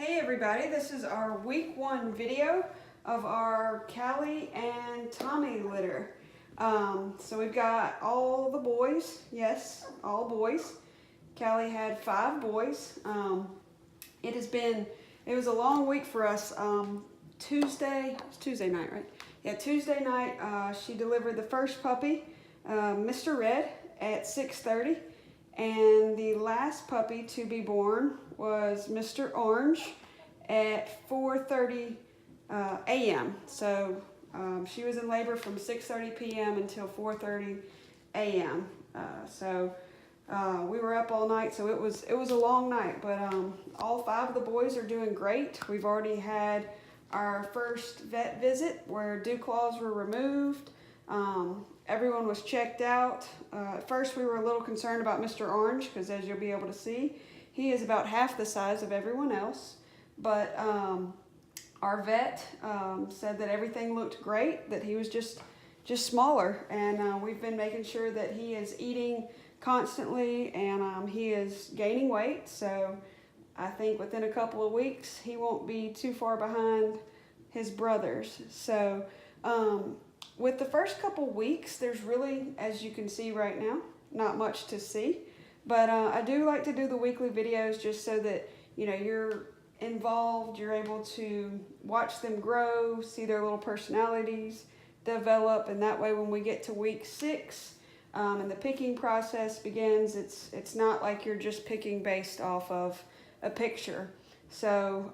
Hey everybody, this is our week 1 video of our Callie and Tommy litter. So we've got all the boys, yes, all boys. Callie had 5 boys. It was a long week for us. Tuesday night, right? Yeah, Tuesday night she delivered the first puppy, Mr. Red, at 6:30. And the last puppy to be born was Mr. Orange at 4:30 a.m. So she was in labor from 6:30 p.m. until 4:30 a.m. We were up all night, so it was a long night. But all 5 of the boys are doing great. We've already had our first vet visit where dew claws were removed. Everyone was checked out. At first we were a little concerned about Mr. Orange because, as you'll be able to see, he is about half the size of everyone else. But our vet said that everything looked great, that he was just smaller. And we've been making sure that he is eating constantly and he is gaining weight. So I think within a couple of weeks he won't be too far behind his brothers. So with the first couple weeks, there's really, as you can see right now, not much to see. But I do like to do the weekly videos just so that, you know, you're involved, you're able to watch them grow, see their little personalities develop, and that way when we get to week 6 and the picking process begins, it's not like you're just picking based off of a picture. So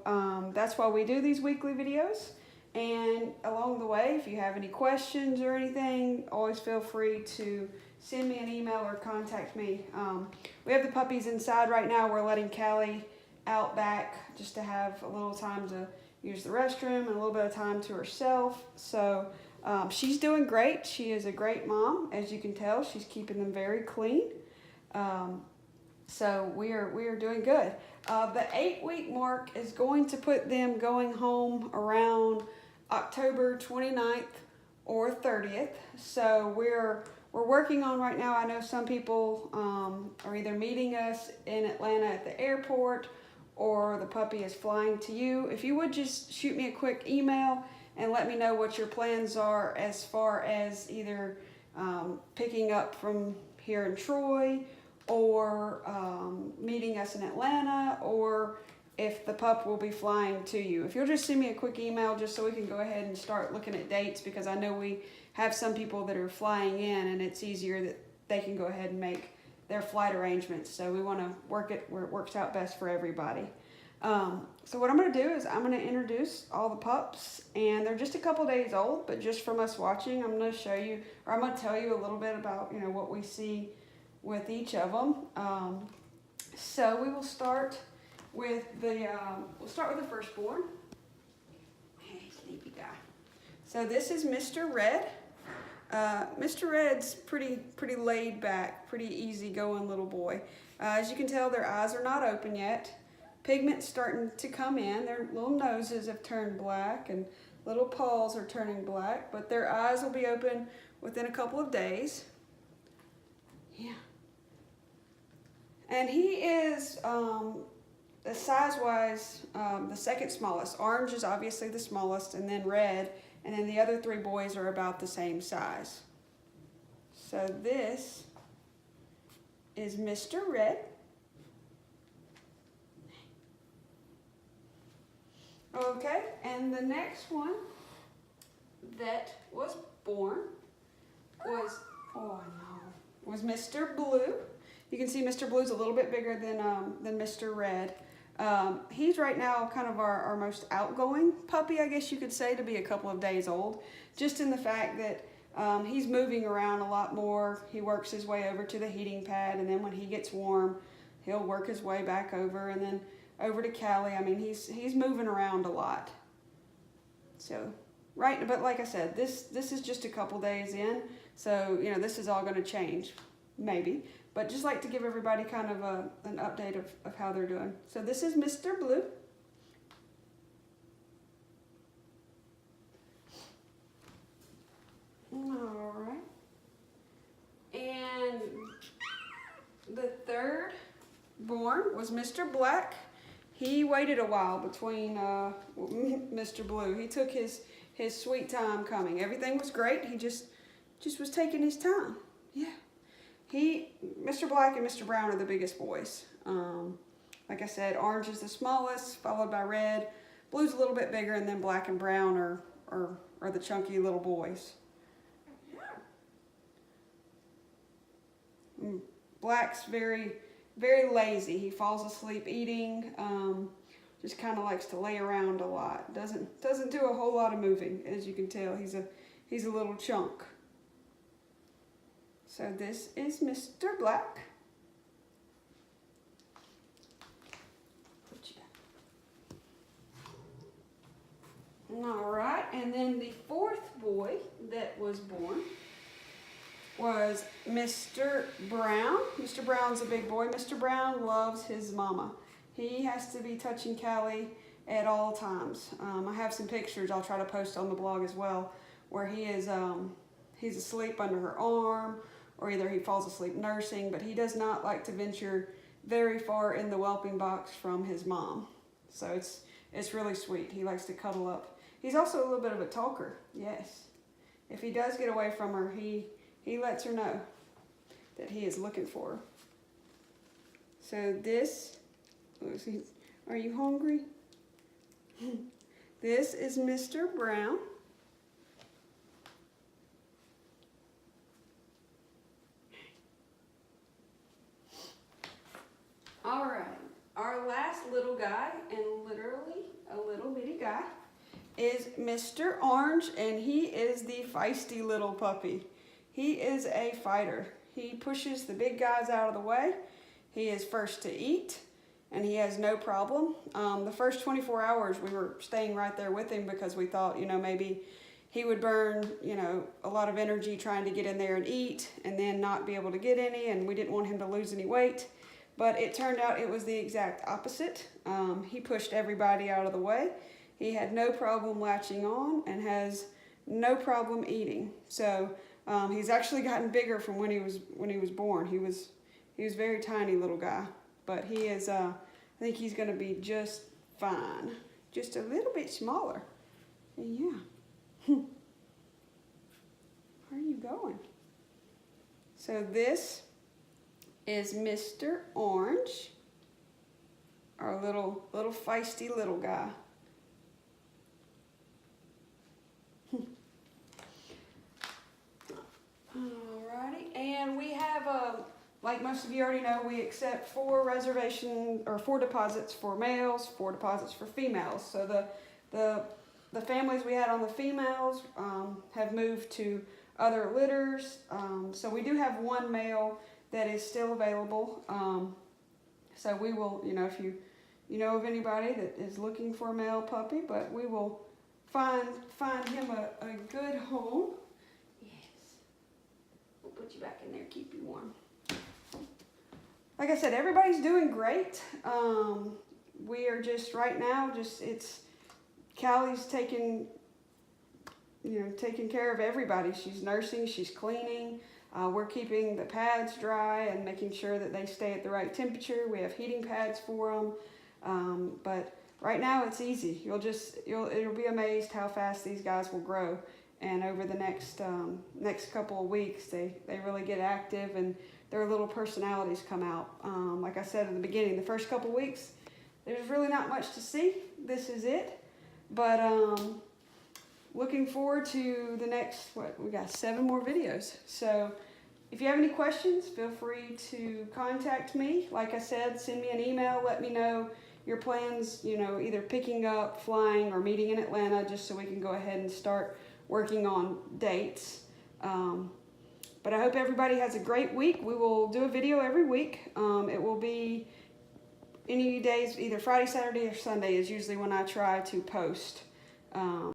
that's why we do these weekly videos. And along the way, if you have any questions or anything, always feel free to send me an email or contact me. We have the puppies inside right now. We're letting Callie out back just to have a little time to use the restroom and a little bit of time to herself. So she's doing great. She is a great mom. As you can tell, she's keeping them very clean. So we are doing good. The 8-week mark is going to put them going home around October 29th or 30th. So we're working on right now. I know some people are either meeting us in Atlanta at the airport or the puppy is flying to you. If you would just shoot me a quick email and let me know what your plans are as far as either picking up from here in Troy or meeting us in Atlanta, or if the pup will be flying to you. If you'll just send me a quick email just so we can go ahead and start looking at dates, because I know we have some people that are flying in and it's easier that they can go ahead and make their flight arrangements. So we want to work it where it works out best for everybody. So what I'm going to do is I'm going to introduce all the pups, and they're just a couple days old, but just from us watching, I'm going to show you, or I'm going to tell you a little bit about, you know, what we see with each of them. So we will start with the firstborn. Hey, sleepy guy. So this is Mr. Red. Mr. Red's pretty laid back, pretty easygoing little boy. As you can tell, their eyes are not open yet. Pigment's starting to come in. Their little noses have turned black and little paws are turning black, but their eyes will be open within a couple of days. Yeah. And he is, size-wise, the second smallest. Orange is obviously the smallest, and then Red, and then the other 3 boys are about the same size. So this is Mr. Red. Okay, and the next one that was born was, was Mr. Blue. You can see Mr. Blue's a little bit bigger than Mr. Red. He's right now kind of our most outgoing puppy, I guess you could say, to be a couple of days old, just in the fact that he's moving around a lot more. He works his way over to the heating pad, and then when he gets warm, he'll work his way back over, and then over to Callie. I mean, he's moving around a lot. So, right, but like I said, this is just a couple days in, so, you know, this is all going to change, maybe. But just like to give everybody kind of an update of how they're doing. So this is Mr. Blue. All right. And the third born was Mr. Black. he waited a while between Mr. Blue. He took his sweet time coming. Everything was great. He just was taking his time. Yeah. Mr. Black and Mr. Brown are the biggest boys. Like I said, orange is the smallest, followed by red. Blue's a little bit bigger, and then black and brown are the chunky little boys. Black's very, very lazy. He falls asleep eating. Just kind of likes to lay around a lot. Doesn't do a whole lot of moving, as you can tell. He's a little chunk. So this is Mr. Black. All right, and then the fourth boy that was born was Mr. Brown. Mr. Brown's a big boy. Mr. Brown loves his mama. He has to be touching Callie at all times. I have some pictures I'll try to post on the blog as well, where he is he's asleep under her arm, or either he falls asleep nursing, but he does not like to venture very far in the whelping box from his mom. So it's really sweet. He likes to cuddle up. He's also a little bit of a talker, yes. If he does get away from her, he lets her know that he is looking for her. So this, are you hungry? This is Mr. Brown. All right, our last little guy, and literally a little bitty guy, is Mr. Orange, and he is the feisty little puppy. He is a fighter. He pushes the big guys out of the way. He is first to eat, and he has no problem. The first 24 hours we were staying right there with him because we thought, maybe he would burn, a lot of energy trying to get in there and eat and then not be able to get any, and we didn't want him to lose any weight. But it turned out it was the exact opposite. He pushed everybody out of the way. He had no problem latching on and has no problem eating. So he's actually gotten bigger from when he was born. He was very tiny little guy, but he is. I think he's going to be just fine. Just a little bit smaller. Yeah. Where are you going? So this is Mr. Orange, our little feisty little guy. Alrighty, and we have, like most of you already know, we accept 4 deposits for males, 4 deposits for females. So the families we had on the females have moved to other litters. So we do have 1 male that is still available. So we will, if you know of anybody that is looking for a male puppy, but we will find him a good home. Put you back in there, keep you warm. Like I said, everybody's doing great. We are just right now, Callie's taking care of everybody. She's nursing, she's cleaning. We're keeping the pads dry and making sure that they stay at the right temperature. We have heating pads for them. But right now it's easy. You'll be amazed how fast these guys will grow. And over the next couple of weeks, they really get active and their little personalities come out. Like I said in the beginning, the first couple of weeks, there's really not much to see. This is it. But looking forward to the next, we got 7 more videos. So if you have any questions, feel free to contact me. Like I said, send me an email, let me know your plans, either picking up, flying, or meeting in Atlanta, just so we can go ahead and start working on dates. But I hope everybody has a great week. We will do a video every week. It will be any days, either Friday, Saturday, or Sunday is usually when I try to post.